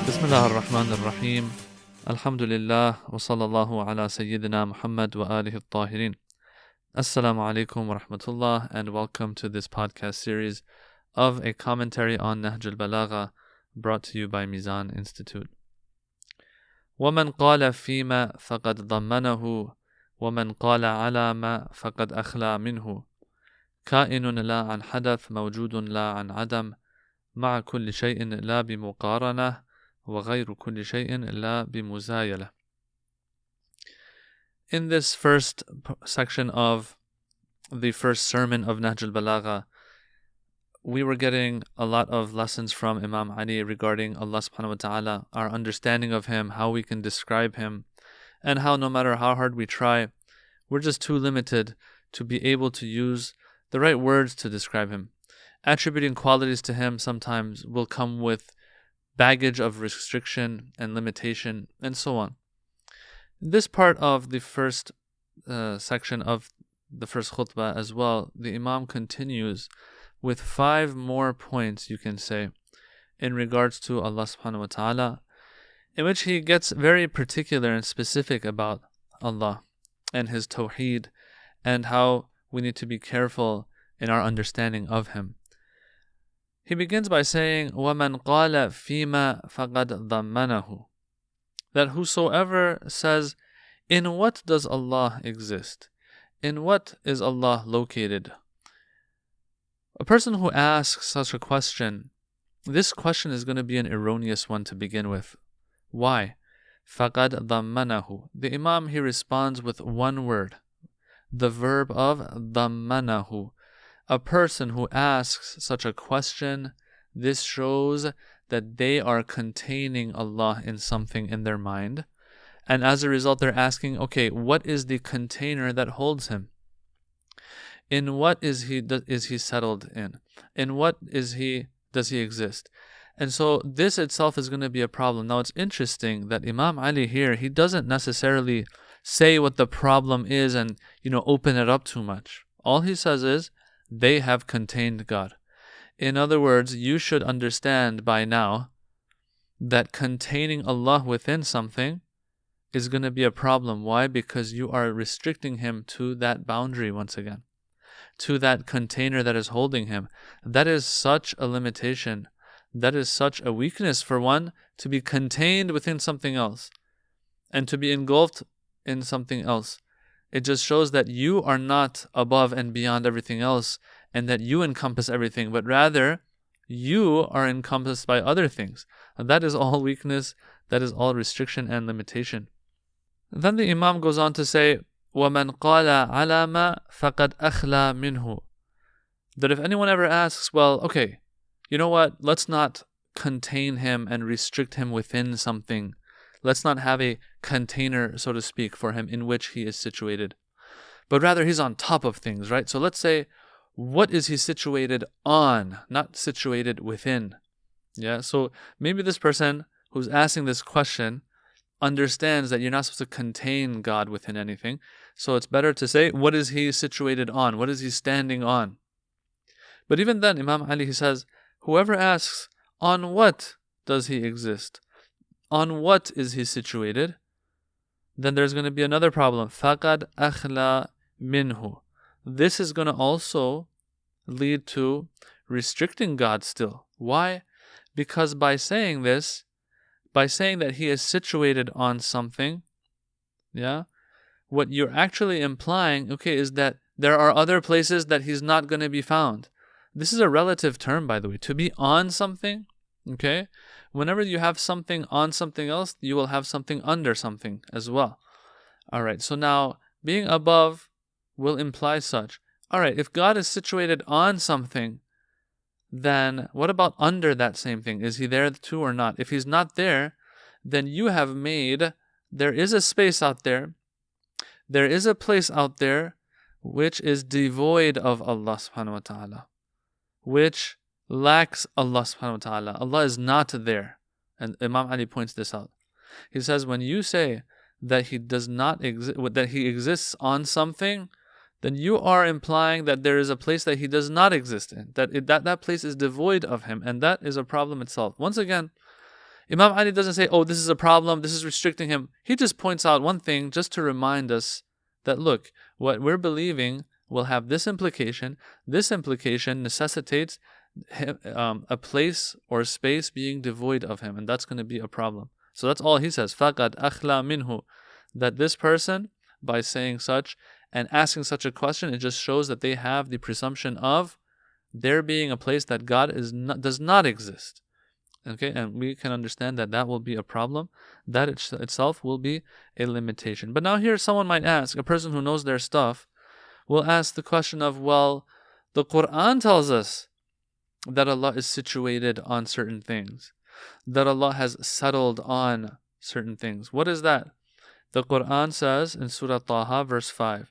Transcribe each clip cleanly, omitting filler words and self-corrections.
بسم الله الرحمن الرحيم الحمد لله وصلى الله على سيدنا محمد وآله الطاهرين. Assalamu alaikum wa rahmatullah, and welcome to this podcast series of a commentary on Nahj Al-Balaghah brought to you by Mizan Institute. وَمَنْ قَالَ فِيمَا فَقَدْ ضَمَّنَهُ وَمَنْ قَالَ عَلَى مَا فَقَدْ أَخْلَى مِنْهُ كائن لا عن حدث موجود لا عن عدم مع كل شيء لا بمقارنة وغير كل شيء لا بمزايلة. In this first section of the first sermon of Nahj Al-Balaghah, we were getting a lot of lessons from Imam Ali regarding Allah subhanahu wa ta'ala, our understanding of Him, how we can describe Him, and how no matter how hard we try, we're just too limited to be able to use the right words to describe Him. Attributing qualities to Him sometimes will come with baggage of restriction and limitation, and so on. This part of the first section of the first khutbah as well, the Imam continues with 5 more points, you can say, in regards to Allah subhanahu wa ta'ala, in which he gets very particular and specific about Allah and His tawheed and how we need to be careful in our understanding of Him. He begins by saying, وَمَنْ قَالَ فِيمَا فَقَدْ ضَمَّنَهُ, that whosoever says, in what does Allah exist? In what is Allah located? A person who asks such a question, this question is going to be an erroneous one to begin with. Why? فَقَدْ ضَمَّنَهُ. The Imam, he responds with one word, the verb of ضَمَّنَهُ. A person who asks such a question, this shows that they are containing Allah in something in their mind. And as a result, they're asking, okay, what is the container that holds Him? In what is he settled in? In what does he exist? And so this itself is going to be a problem. Now it's interesting that Imam Ali here, he doesn't necessarily say what the problem is and, open it up too much. All he says is, they have contained God. In other words, you should understand by now that containing Allah within something is going to be a problem. Why? Because you are restricting Him to that boundary once again, to that container that is holding Him. That is such a limitation. That is such a weakness for one to be contained within something else and to be engulfed in something else. It just shows that you are not above and beyond everything else and that you encompass everything, but rather you are encompassed by other things. And that is all weakness, that is all restriction and limitation. Then the Imam goes on to say, وَمَنْ قَالَ عَلَى مَا فَقَدْ أَخْلَى مِنْهُ, that if anyone ever asks, well, okay, you know what, let's not contain Him and restrict Him within something. Let's not have a container, so to speak, for Him in which He is situated. But rather, He's on top of things, right? So let's say, what is He situated on, not situated within? Yeah, so maybe this person who's asking this question understands that you're not supposed to contain God within anything. So it's better to say, what is He situated on? What is He standing on? But even then, Imam Ali, he says, whoever asks, on what does He exist? On what is He situated? Then there's going to be another problem. فَقَدْ أَخْلَى مِنْهُ. This is going to also lead to restricting God still. Why? Because by saying this, by saying that He is situated on something, what you're actually implying, is that there are other places that He's not going to be found. This is a relative term, by the way. To be on something, whenever you have something on something else, you will have something under something as well. Alright, so now being above will imply such. Alright, if God is situated on something, then what about under that same thing? Is He there too or not? If He's not there, then you have made, there is a space out there, there is a place out there which is devoid of Allah subhanahu wa ta'ala, which lacks Allah subhanahu wa ta'ala. Allah is not there. And Imam Ali points this out. He says, when you say that He does not exist, that He exists on something, then you are implying that there is a place that He does not exist in, that place is devoid of Him, and that is a problem itself. Once again, Imam Ali doesn't say, oh, this is a problem, this is restricting him. He just points out one thing just to remind us that, look, what we're believing will have this implication. This implication necessitates a place or space being devoid of him, and that's going to be a problem. So that's all he says. فَقَدْ أَخْلَى مِنْهُ. That this person, by saying such and asking such a question, it just shows that they have the presumption of there being a place that God does not exist. Okay, and we can understand that that will be a problem. That itself will be a limitation. But now here someone might ask, a person who knows their stuff will ask the question of, well, the Quran tells us that Allah is situated on certain things, that Allah has settled on certain things. What is that? The Quran says in Surah Taha verse 5,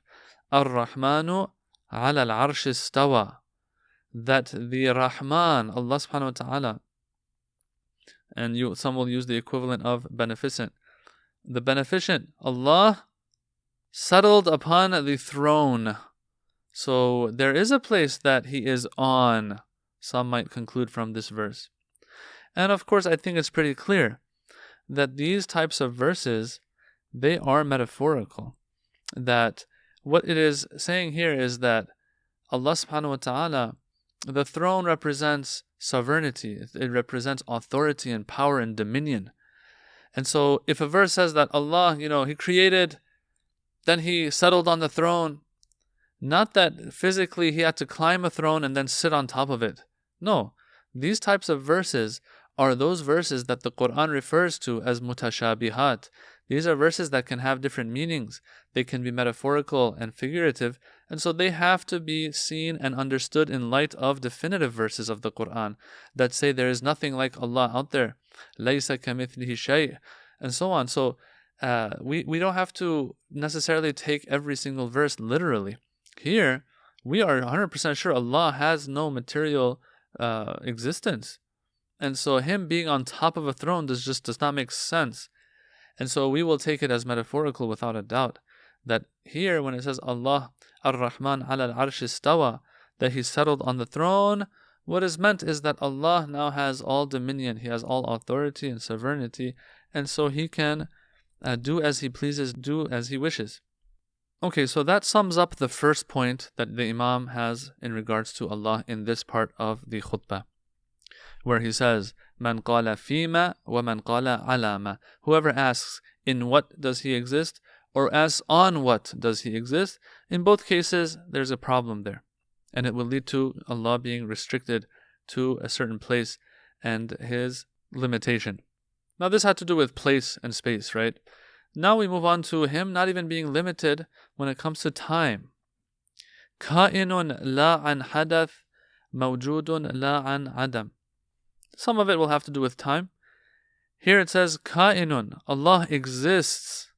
Ar-Rahmanu ala al-arsh istawa, that the Rahman, Allah subhanahu wa ta'ala, and some will use the equivalent of beneficent. The beneficent, Allah, settled upon the throne. So there is a place that He is on, some might conclude from this verse. And of course, I think it's pretty clear that these types of verses, they are metaphorical. That what it is saying here is that Allah subhanahu wa ta'ala, the throne represents sovereignty. It represents authority and power and dominion. And so if a verse says that Allah, He created, then He settled on the throne, not that physically He had to climb a throne and then sit on top of it. No, these types of verses are those verses that the Quran refers to as mutashabihat. These are verses that can have different meanings. They can be metaphorical and figurative, and so they have to be seen and understood in light of definitive verses of the Quran that say there is nothing like Allah out there. لَيْسَ كَمِثْلِهِ شَيْءٍ, and so on. So we don't have to necessarily take every single verse literally. Here, we are 100% sure Allah has no material existence. And so Him being on top of a throne does not make sense. And so we will take it as metaphorical without a doubt. That here, when it says Allah Ar-Rahman ala al-arsh istawa, that He settled on the throne, what is meant is that Allah now has all dominion. He has all authority and sovereignty. And so He can do as He pleases, do as He wishes. Okay, so that sums up the first point that the Imam has in regards to Allah in this part of the khutbah, where he says, Man qala fima wa man qala alama. Whoever asks, in what does He exist? Or asks, on what does He exist? In both cases, there's a problem there. And it will lead to Allah being restricted to a certain place and His limitation. Now this had to do with place and space, right? Now we move on to Him not even being limited when it comes to time. Ka'inun la an hadath, mawjudun la an adam. Some of it will have to do with time. Here it says Ka'inun, Allah exists.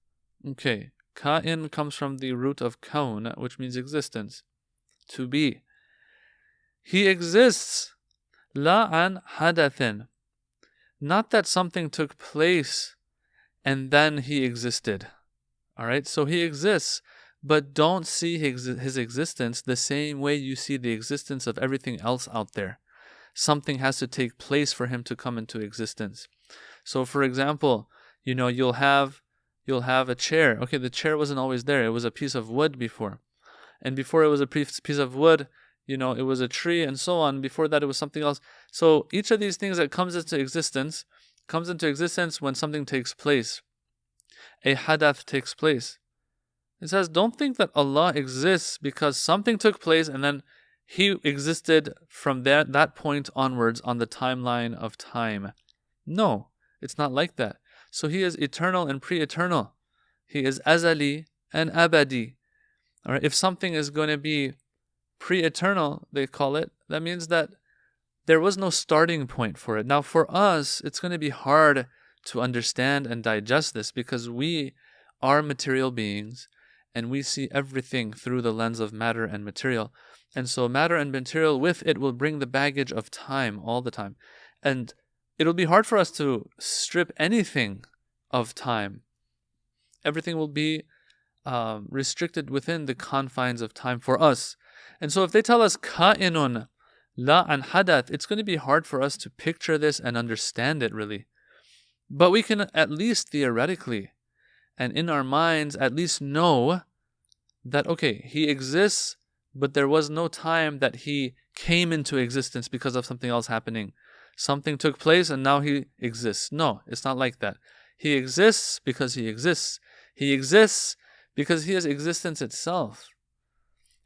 Okay, Ka'in comes from the root of kaun, which means existence, to be. He exists. La an hadathin. Not that something took place and then He existed. Alright, so He exists, but don't see His existence the same way you see the existence of everything else out there. Something has to take place for Him to come into existence. So for example, you'll have a chair. Okay, the chair wasn't always there. It was a piece of wood before. And before it was a piece of wood, it was a tree and so on. Before that, it was something else. So each of these things that comes into existence when something takes place. A hadath takes place. It says, don't think that Allah exists because something took place and then He existed from that point onwards on the timeline of time. No, it's not like that. So He is eternal and pre-eternal. He is azali and abadi. All right, if something is going to be pre-eternal, they call it, that means that there was no starting point for it. Now for us, it's going to be hard to understand and digest this because we are material beings and we see everything through the lens of matter and material. And so matter and material with it will bring the baggage of time all the time. And it'll be hard for us to strip anything of time. Everything will be restricted within the confines of time for us. And so if they tell us ka'inun la an hadath, it's going to be hard for us to picture this and understand it really. But we can at least theoretically and in our minds at least know that, okay, he exists, but there was no time that he came into existence because of something else happening. Something took place and now he exists. No, it's not like that. He exists because he exists. He exists because he is existence itself.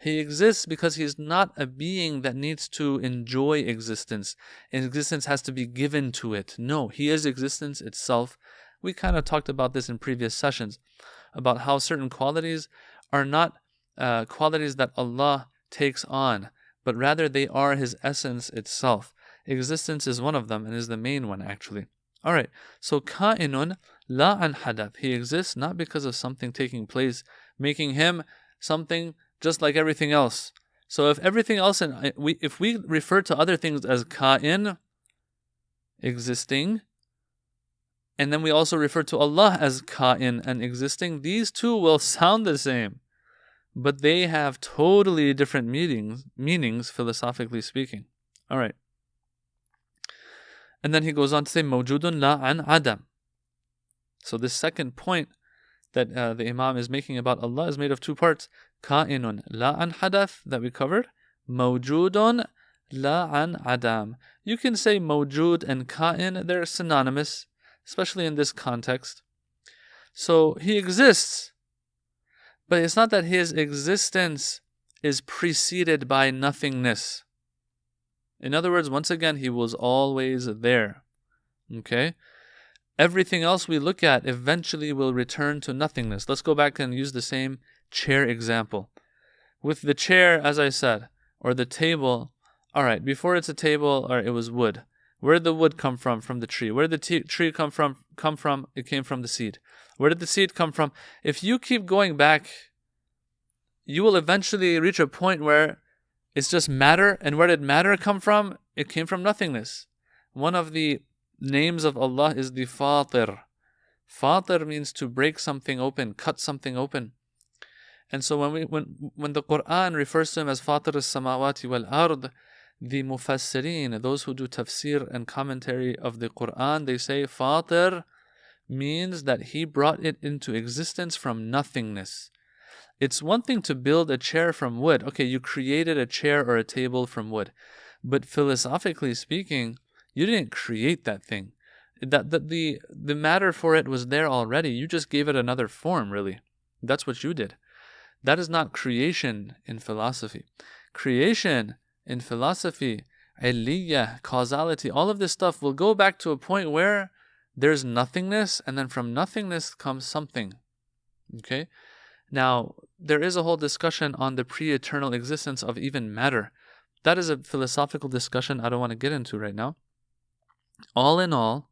He exists because he is not a being that needs to enjoy existence. Existence has to be given to it. No, he is existence itself. We kind of talked about this in previous sessions, about how certain qualities are not qualities that Allah takes on, but rather they are his essence itself. Existence is one of them and is the main one actually. Alright, so ka'inun la an hadath. He exists not because of something taking place, making him something just like everything else. So if everything else, if we refer to other things as ka'in, existing, and then we also refer to Allah as ka'in and existing, these two will sound the same, but they have totally different meanings philosophically speaking. Alright. And then he goes on to say, mawjudun la an adam. So this second point that the Imam is making about Allah is made of two parts. Ka'inun la an hadath, that we covered. Mawjudun la an adam. You can say mawjud and ka'in, they're synonymous, especially in this context. So he exists, but it's not that his existence is preceded by nothingness. In other words, once again, he was always there. Okay? Everything else we look at eventually will return to nothingness. Let's go back and use the same chair example. With the chair, as I said, or the table, alright, before it's a table, it was wood. Where did the wood come from? From the tree. Where did the tree come from? It came from the seed. Where did the seed come from? If you keep going back, you will eventually reach a point where it's just matter. And where did matter come from? It came from nothingness. One of the names of Allah is the Fatir. Fatir means to break something open, cut something open. And so when the Quran refers to him as Fatir as-samawati wal-ard, the mufassirin, those who do tafsir and commentary of the Quran, they say Fatir means that he brought it into existence from nothingness. It's one thing to build a chair from wood. Okay, you created a chair or a table from wood. But philosophically speaking, you didn't create that thing. The matter for it was there already. You just gave it another form, really. That's what you did. That is not creation in philosophy. Creation in philosophy, iliyah, causality, all of this stuff will go back to a point where there's nothingness, and then from nothingness comes something. Okay? Now, there is a whole discussion on the pre-eternal existence of even matter. That is a philosophical discussion I don't want to get into right now. All in all,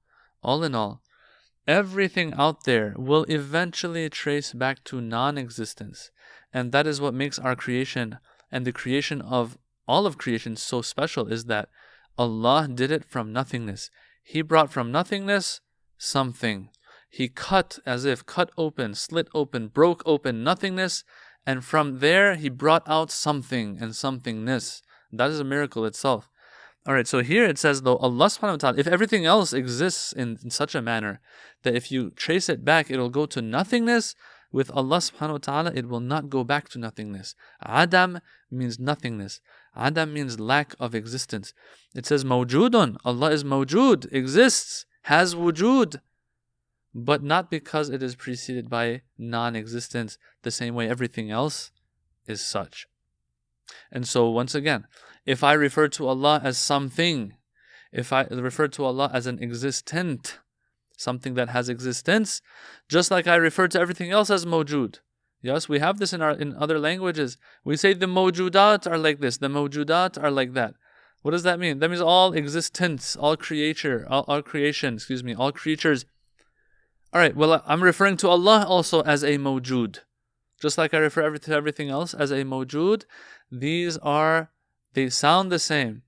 everything out there will eventually trace back to non-existence. And that is what makes our creation and the creation of all of creation so special, is that Allah did it from nothingness. He brought from nothingness something. He cut open, slit open, broke open nothingness, and from there he brought out something and somethingness. That is a miracle itself. Alright, so here it says, though, Allah subhanahu wa ta'ala, if everything else exists in such a manner that if you trace it back, it'll go to nothingness, with Allah subhanahu wa ta'ala, it will not go back to nothingness. Adam means nothingness. Adam means lack of existence. It says mawjudun. Allah is mawjud, exists, has wujud, but not because it is preceded by non-existence, the same way everything else is such. And so once again, if I refer to Allah as something, if I refer to Allah as an existent, something that has existence, just like I refer to everything else as mawjud. Yes, we have this in other languages. We say the mawjudat are like this, the mawjudat are like that. What does that mean? That means all existence, all creation, all creatures. Alright, well, I'm referring to Allah also as a mawjud. Just like I refer to everything else as a mawjud, they sound the same,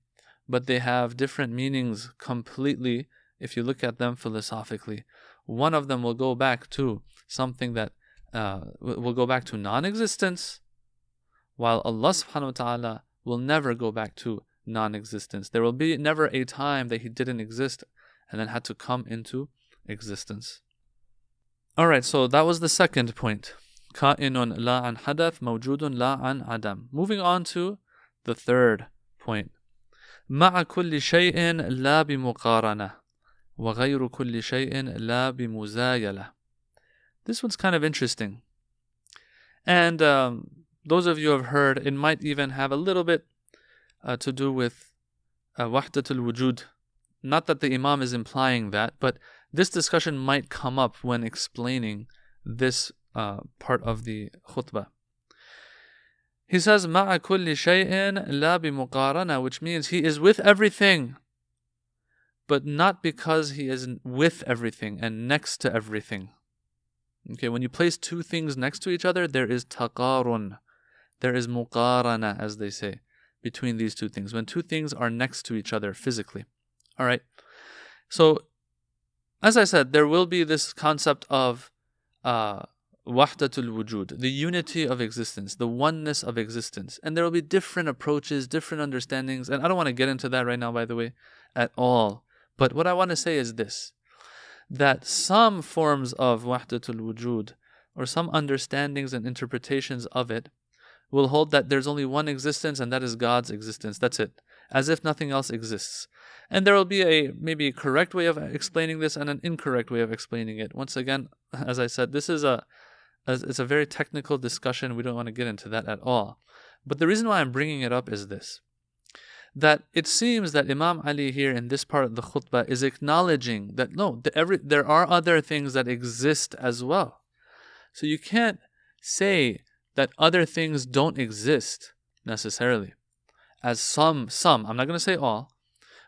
but they have different meanings completely if you look at them philosophically. One of them will go back to something that will go back to non-existence, while Allah subhanahu wa ta'ala will never go back to non-existence. There will be never a time that He didn't exist and then had to come into existence. Alright, so that was the second point. كائن لا عن حدث موجود لا عن عدم. Moving on to the third point. مع كل شيء لا بمقارنة وغير كل شيء لا بمزايلة. This one's kind of interesting. And those of you who have heard, it might even have a little bit to do with wahdatul wujud. Not that the Imam is implying that, but this discussion might come up when explaining this part of the khutbah. He says, مَعَ كُلِّ شَيْءٍ لَا بِمُقَارَنَةٍ, which means he is with everything, but not because he is with everything and next to everything. Okay, when you place two things next to each other, there is taqarun, there is muqarana, as they say, between these two things. When two things are next to each other physically. All right. So, as I said, there will be this concept of wahdatul wujud, the unity of existence, the oneness of existence. And there will be different approaches, different understandings. And I don't want to get into that right now, by the way, at all. But what I want to say is this, that some forms of wahdatul wujud, or some understandings and interpretations of it, will hold that there's only one existence, and that is God's existence. That's it. As if nothing else exists. And there will be maybe a correct way of explaining this and an incorrect way of explaining it. Once again, as I said, this is it's a very technical discussion. We don't want to get into that at all. But the reason why I'm bringing it up is this, that it seems that Imam Ali here in this part of the khutbah is acknowledging that no, there are other things that exist as well. So you can't say that other things don't exist necessarily. As some, I'm not going to say all,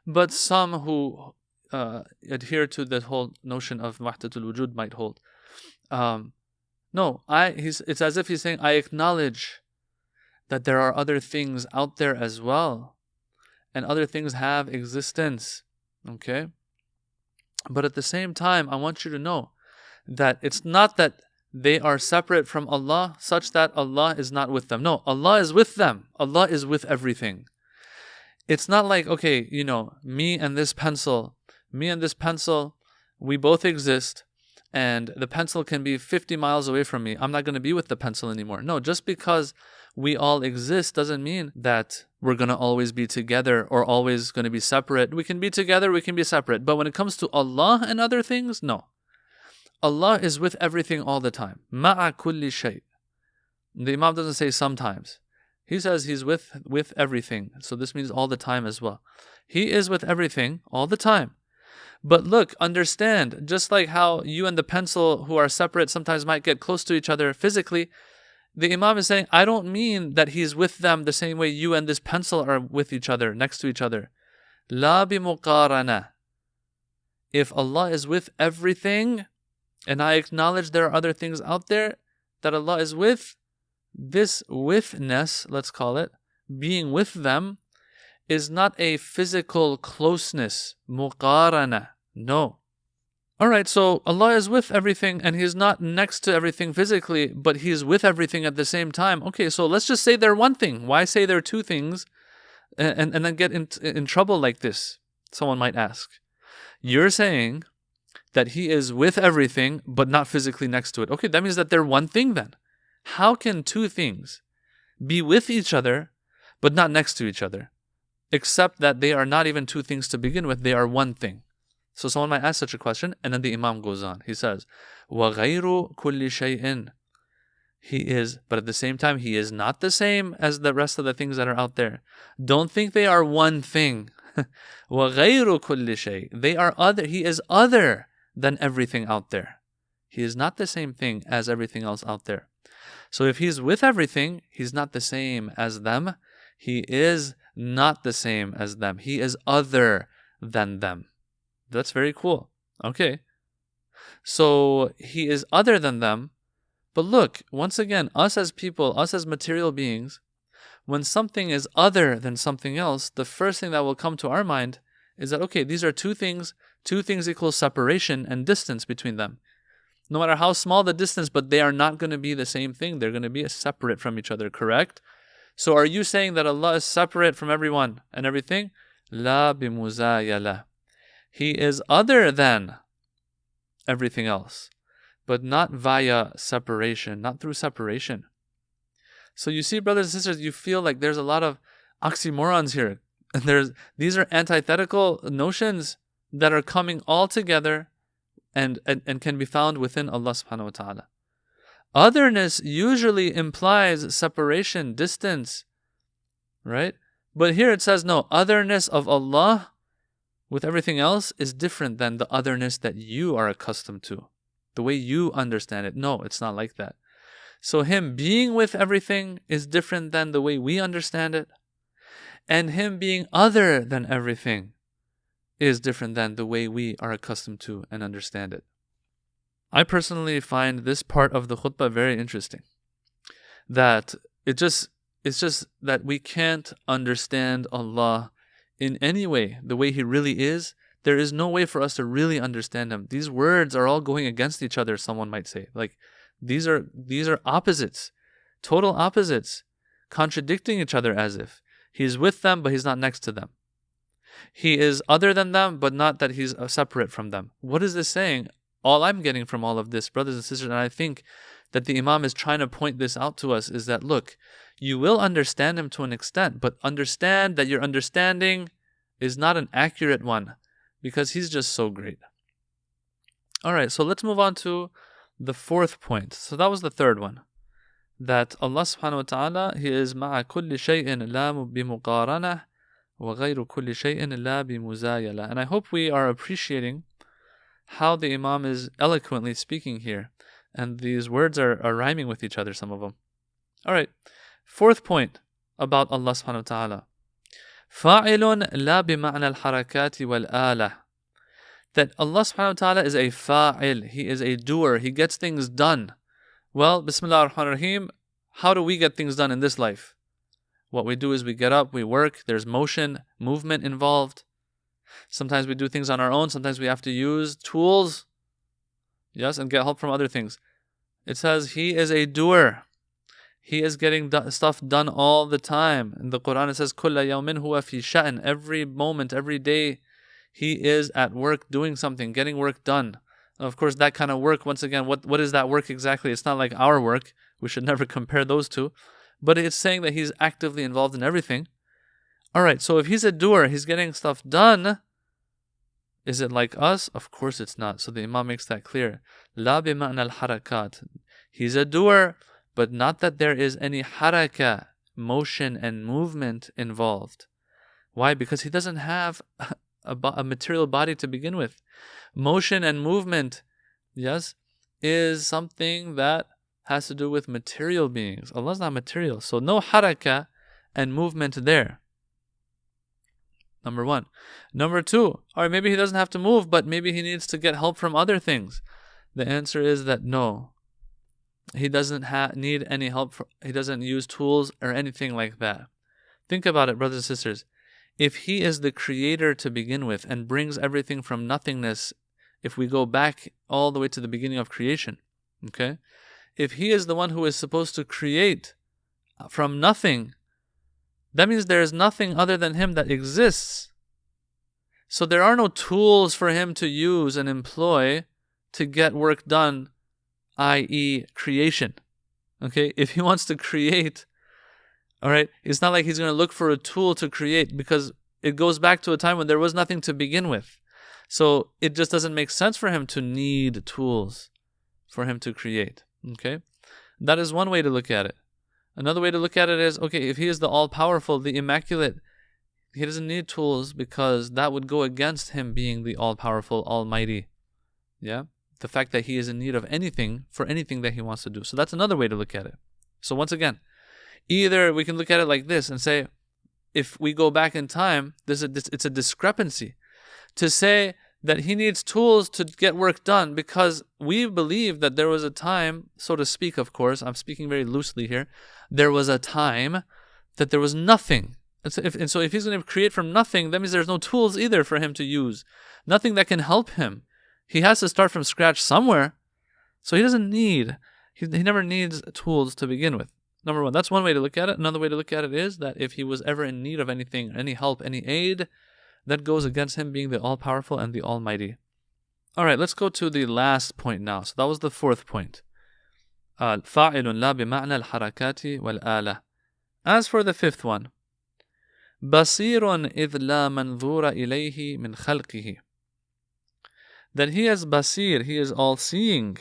but some who adhere to the whole notion of wahdatul wujud might hold. It's as if he's saying, I acknowledge that there are other things out there as well, and other things have existence. Okay? But at the same time, I want you to know that it's not that they are separate from Allah such that Allah is not with them. No, Allah is with them. Allah is with everything. It's not like, okay, me and this pencil, we both exist, and the pencil can be 50 miles away from me. I'm not going to be with the pencil anymore. No, just because we all exist doesn't mean that we're going to always be together or always going to be separate. We can be together, we can be separate. But when it comes to Allah and other things, no. Allah is with everything all the time. Ma'a kulli shay. The Imam doesn't say sometimes. He says he's with everything. So this means all the time as well. He is with everything all the time. But look, understand, just like how you and the pencil who are separate sometimes might get close to each other physically, the Imam is saying, I don't mean that he's with them the same way you and this pencil are with each other, next to each other. La bi muqarana. If Allah is with everything, and I acknowledge there are other things out there that Allah is with, this withness, let's call it, being with them, is not a physical closeness, muqarana. No. Alright, so Allah is with everything and He's not next to everything physically, but He's with everything at the same time. Okay, so let's just say they're one thing. Why say they're two things and then get in trouble like this? Someone might ask. You're saying that He is with everything but not physically next to it. Okay, that means that they're one thing then. How can two things be with each other but not next to each other? Except that they are not even two things to begin with, they are one thing. So someone might ask such a question, and then the Imam goes on. He says, وَغَيْرُ كُلِّ شَيْءٍ. He is, but at the same time, He is not the same as the rest of the things that are out there. Don't think they are one thing. وَغَيْرُ كُلِّ شَيْءٍ. They are other. He is other than everything out there. He is not the same thing as everything else out there. So if He's with everything, He's not the same as them. He is not the same as them. He is other than them. That's very cool. Okay. So He is other than them. But look, once again, us as people, us as material beings, when something is other than something else, the first thing that will come to our mind is that, okay, these are two things equals separation and distance between them. No matter how small the distance, but they are not going to be the same thing. They're going to be separate from each other, correct? So are you saying that Allah is separate from everyone and everything? La bimuzayala. He is other than everything else, but not via separation, not through separation. So you see, brothers and sisters, you feel like there's a lot of oxymorons here. And these are antithetical notions that are coming all together and can be found within Allah subhanahu wa ta'ala. Otherness usually implies separation, distance, right? But here it says, no, otherness of Allah with everything else is different than the otherness that you are accustomed to, the way you understand it. No, it's not like that. So him being with everything is different than the way we understand it. And him being other than everything is different than the way we are accustomed to and understand it. I personally find this part of the khutbah very interesting. That it's just that we can't understand Allah in any way, the way He really is. There is no way for us to really understand Him. These words are all going against each other, someone might say. Like, these are opposites, total opposites, contradicting each other as if. He's with them, but He's not next to them. He is other than them, but not that He's separate from them. What is this saying? All I'm getting from all of this, brothers and sisters, and I think that the Imam is trying to point this out to us, is that, look, you will understand Him to an extent, but understand that your understanding is not an accurate one, because He's just so great. Alright, so let's move on to the fourth point. So that was the third one. That Allah subhanahu wa ta'ala, He is مَعَ كُلِّ شَيْءٍ لَا بِمُقَارَنَةٍ وَغَيْرُ كُلِّ شَيْءٍ لَا بِمُزَايَلَةٍ. And I hope we are appreciating how the Imam is eloquently speaking here. And these words are rhyming with each other, some of them. Alright, fourth point about Allah subhanahu wa ta'ala. فَاعِلٌ لَا بِمَعْنَى الْحَرَكَاتِ وَالْآلَةِ. That Allah subhanahu wa ta'ala is a fa'il. He is a doer. He gets things done. Well, Bismillah ar-Rahman ar-Rahim, how do we get things done in this life? What we do is we get up, we work, there's motion, movement involved. Sometimes we do things on our own, sometimes we have to use tools, yes, and get help from other things. It says He is a doer. He is getting stuff done all the time. In the Quran it says, كُلَّ يَوْمٍ هُوَ فِي شَأْنٍ. Every moment, every day, He is at work doing something, getting work done. Of course, that kind of work, once again, what is that work exactly? It's not like our work. We should never compare those two. But it's saying that He's actively involved in everything. Alright, so if He's a doer, He's getting stuff done, is it like us? Of course it's not. So the Imam makes that clear. La bima'na al-harakat. He's a doer, but not that there is any haraka, motion and movement involved. Why? Because He doesn't have a material body to begin with. Motion and movement, yes, is something that has to do with material beings. Allah's not material, so no haraka and movement there. Number one. Number two, or maybe He doesn't have to move, but maybe He needs to get help from other things. The answer is that no. He doesn't need any help. He doesn't use tools or anything like that. Think about it, brothers and sisters. If He is the creator to begin with and brings everything from nothingness, if we go back all the way to the beginning of creation, okay? If He is the one who is supposed to create from nothing, that means there is nothing other than Him that exists. So there are no tools for Him to use and employ to get work done, i.e. creation. Okay? If He wants to create, alright, it's not like He's going to look for a tool to create, because it goes back to a time when there was nothing to begin with. So it just doesn't make sense for Him to need tools for Him to create. Okay? That is one way to look at it. Another way to look at it is, okay, if He is the all-powerful, the immaculate, He doesn't need tools, because that would go against Him being the all-powerful, almighty. Yeah? The fact that He is in need of anything for anything that He wants to do. So that's another way to look at it. So once again, either we can look at it like this and say, if we go back in time, it's a discrepancy. To say that He needs tools to get work done, because we believe that there was a time, so to speak, of course, I'm speaking very loosely here, there was a time that there was nothing. And so if He's going to create from nothing, that means there's no tools either for Him to use. Nothing that can help Him. He has to start from scratch somewhere. So He doesn't need, he never needs tools to begin with. Number one, that's one way to look at it. Another way to look at it is that if He was ever in need of anything, any help, any aid, that goes against Him being the all-powerful and the almighty. All right, let's go to the last point now. So that was the fourth point. فاعل لا بمعنى الحركات والآلة. As for the fifth one, بصير إذ لا منظور إليه من خلقه. That he is basir, he is all-seeing,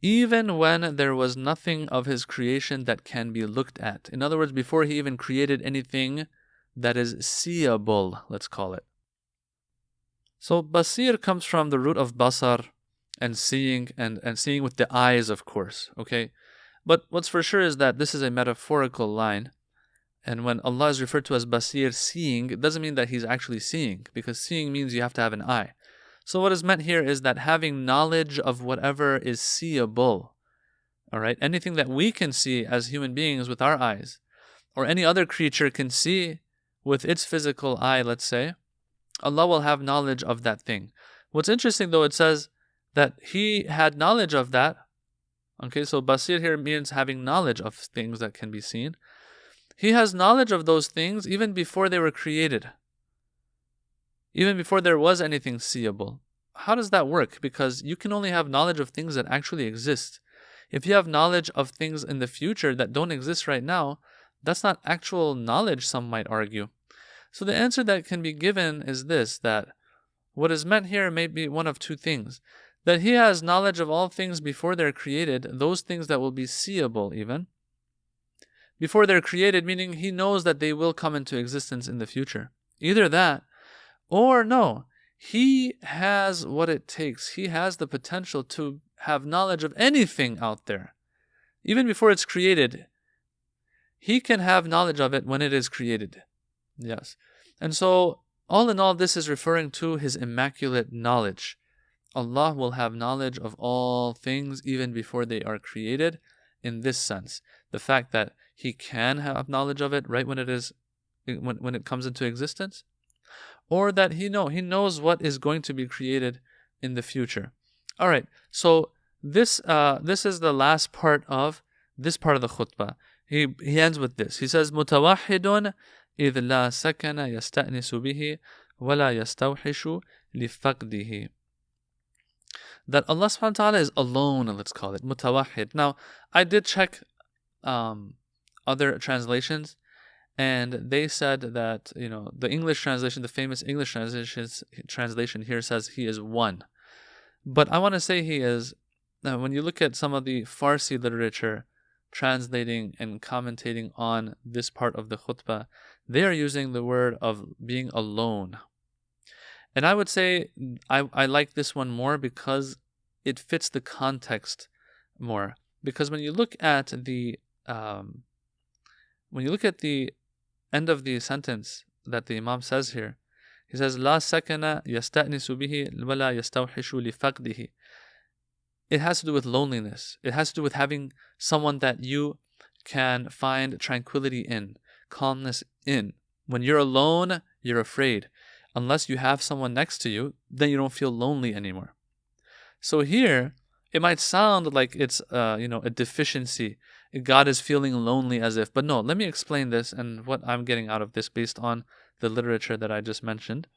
even when there was nothing of his creation that can be looked at. In other words, before he even created anything that is seeable, let's call it. So basir comes from the root of basar, and seeing, and seeing with the eyes, of course, okay? But what's for sure is that this is a metaphorical line, and when Allah is referred to as basir, seeing, it doesn't mean that he's actually seeing, because seeing means you have to have an eye. So what is meant here is that having knowledge of whatever is seeable, all right? Anything that we can see as human beings with our eyes, or any other creature can see with its physical eye, let's say, Allah will have knowledge of that thing. What's interesting though, it says that he had knowledge of that. Okay, so basir here means having knowledge of things that can be seen. He has knowledge of those things even before they were created. Even before there was anything seeable. How does that work? Because you can only have knowledge of things that actually exist. If you have knowledge of things in the future that don't exist right now, that's not actual knowledge, some might argue. So the answer that can be given is this, that what is meant here may be one of two things. That he has knowledge of all things before they're created, those things that will be seeable even. Before they're created, meaning he knows that they will come into existence in the future. Either that, or no, he has what it takes. He has the potential to have knowledge of anything out there. Even before it's created, he can have knowledge of it when it is created. Yes. And so, all in all, this is referring to his immaculate knowledge. Allah will have knowledge of all things even before they are created in this sense. The fact that he can have knowledge of it right when it comes into existence, or that he knows what is going to be created in the future. All right, so this is the last part of this part of the khutbah. He ends with this. He says, متوحد إذ لا سكن يستأنس به ولا يستوحش لفقده. That Allah subhanahu wa ta'ala is alone, let's call it, mutawahid. Now, I did check other translations, and they said that, the English translation, the famous English translation here says he is one. But I want to say he is, when you look at some of the Farsi literature translating and commentating on this part of the khutbah, they are using the word of being alone. And I would say I like this one more because it fits the context more. Because when you look at the end of the sentence that the Imam says here, he says, "La sakana yasta'nisu bihi wala yastawhishu li faqdihi." It has to do with loneliness. It has to do with having someone that you can find tranquility in, calmness in. When you're alone, you're afraid. Unless you have someone next to you, then you don't feel lonely anymore. So here, it might sound like it's a deficiency. God is feeling lonely as if, but no, let me explain this, and what I'm getting out of this based on the literature that I just mentioned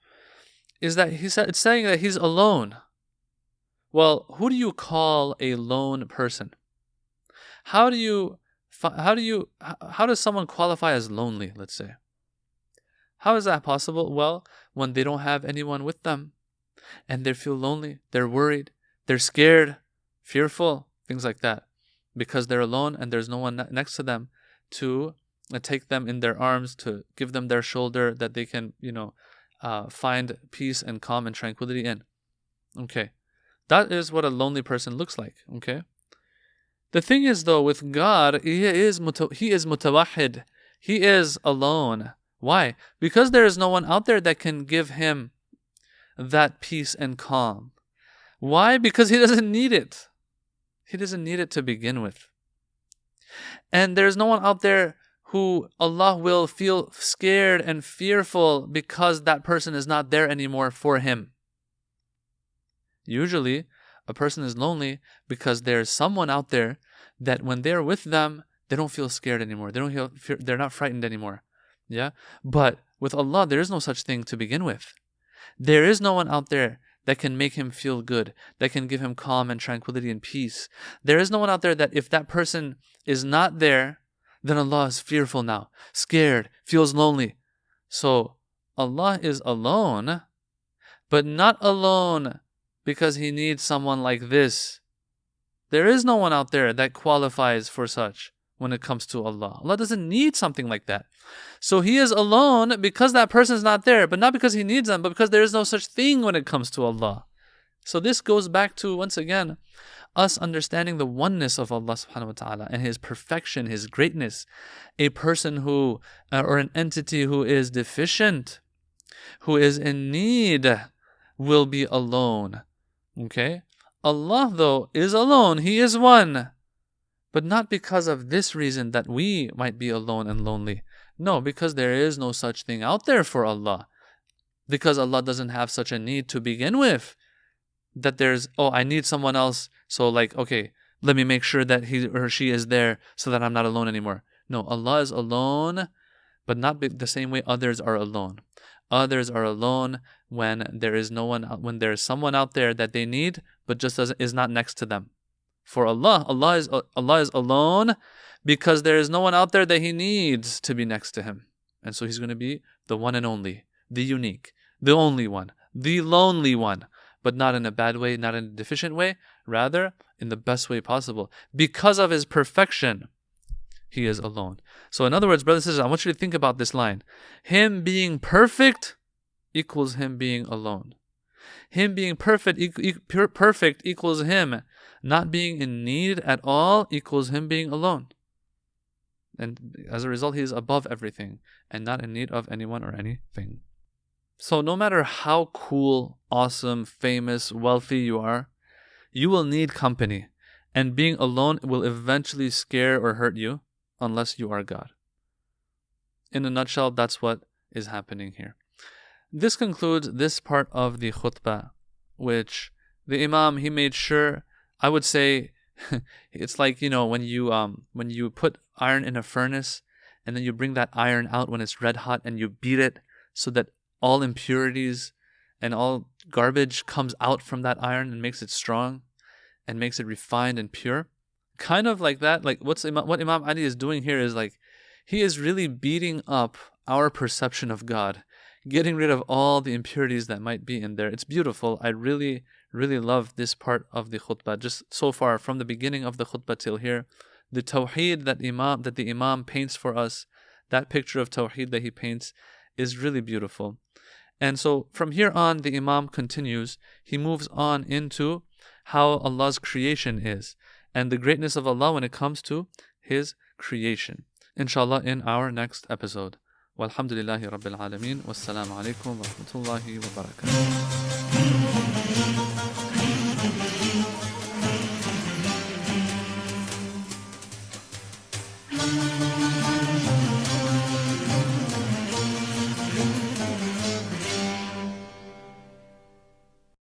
is that it's saying that he's alone. Well, who do you call a lone person? How does someone qualify as lonely, let's say? How is that possible? Well, when they don't have anyone with them and they feel lonely, they're worried, they're scared, fearful, things like that, because they're alone and there's no one next to them to take them in their arms, to give them their shoulder that they can, find peace and calm and tranquility in. Okay. That is what a lonely person looks like, okay? The thing is, though, with God, He is mutawahid. He is alone. Why? Because there is no one out there that can give him that peace and calm. Why? Because he doesn't need it. He doesn't need it to begin with. And there's no one out there who Allah will feel scared and fearful because that person is not there anymore for him. Usually, a person is lonely because there's someone out there that when they're with them, they don't feel scared anymore. They're not frightened anymore. Yeah? But with Allah, there is no such thing to begin with. There is no one out there that can make him feel good, that can give him calm and tranquility and peace. There is no one out there that if that person is not there, then Allah is fearful now, scared, feels lonely. So Allah is alone, but not alone because He needs someone like this. There is no one out there that qualifies for such when it comes to Allah. Allah doesn't need something like that. So He is alone because that person is not there, but not because He needs them, but because there is no such thing when it comes to Allah. So this goes back to, once again, us understanding the oneness of Allah subhanahu wa ta'ala and His perfection, His greatness. A person who, or an entity who is deficient, who is in need, will be alone. Okay? Allah, though, is alone. He is one. But not because of this reason that we might be alone and lonely. No, because there is no such thing out there for Allah. Because Allah doesn't have such a need to begin with. That there's, I need someone else. So okay, let me make sure that he or she is there so that I'm not alone anymore. No, Allah is alone, but not the same way others are alone. Others are alone when there is no one, when there is someone out there that they need, but just is not next to them. For Allah, Allah is alone because there is no one out there that He needs to be next to Him. And so He's going to be the one and only, the unique, the only one, the lonely one, but not in a bad way, not in a deficient way, rather in the best way possible. Because of His perfection, He is alone. So in other words, brothers and sisters, I want you to think about this line. Him being perfect equals Him being alone. Him being perfect equals Him not being in need at all equals Him being alone. And as a result, He is above everything and not in need of anyone or anything. So no matter how cool, awesome, famous, wealthy you are, you will need company. And being alone will eventually scare or hurt you unless you are God. In a nutshell, that's what is happening here. This concludes this part of the khutbah, which the Imam, he made sure, I would say, it's like, when you put iron in a furnace and then you bring that iron out when it's red hot and you beat it so that all impurities and all garbage comes out from that iron and makes it strong and makes it refined and pure. Kind of like that, like what Imam Ali is doing here is he is really beating up our perception of God, getting rid of all the impurities that might be in there. It's beautiful. I really, really love this part of the khutbah. Just so far, from the beginning of the khutbah till here, the tawheed that the Imam paints for us, that picture of tawheed that he paints is really beautiful. And so from here on, the Imam continues. He moves on into how Allah's creation is and the greatness of Allah when it comes to His creation. Inshallah, in our next episode. Walhamdulillahi Rabbil Alameen. Wassalamu alaikum wa rahmatullahi wa barakatuh.